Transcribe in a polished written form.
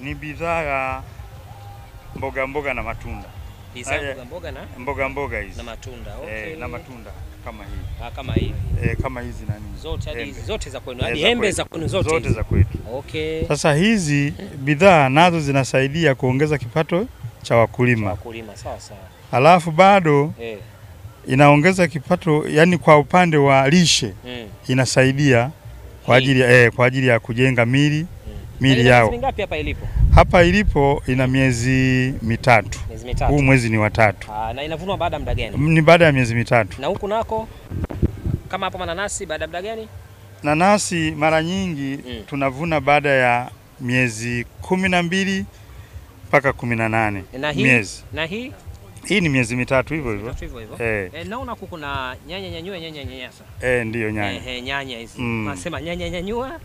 Ni bidhaa ya mboga na matunda. Bidhaa mboga hizi na matunda. Okay. Na matunda kama hii. Kama hivi. Kama hizi nani? Zote za kwenu. Hadi embe za kwenu zote. Zote za kwetu. Okay. Sasa hizi bidhaa nazo zinasaidia kuongeza kipato cha wakulima. Sawa sawa. Alafu bado inaongeza kipato, yani kwa upande wa lishe inasaidia kwa ajili ya kujenga mili yao. Miezi mingapi hapa ilipo? Hapa ilipo ina miezi mitatu. Huu mwezi ni wa 3. Na inavunwa baada ya muda gani? Ni baada ya miezi mitatu. Na huku nako kama hapo mananasi baada ya muda gani? Nanasi mara nyingi tunavuna baada ya miezi 12 mpaka 18. Miezi. Na hii? Hii ni miezi mitatu hivyo hivyo. Naona huku kuna nyanya nyanyua. Ndio nyanya. Nyanya hizi. Nasema nyanya nyanyua.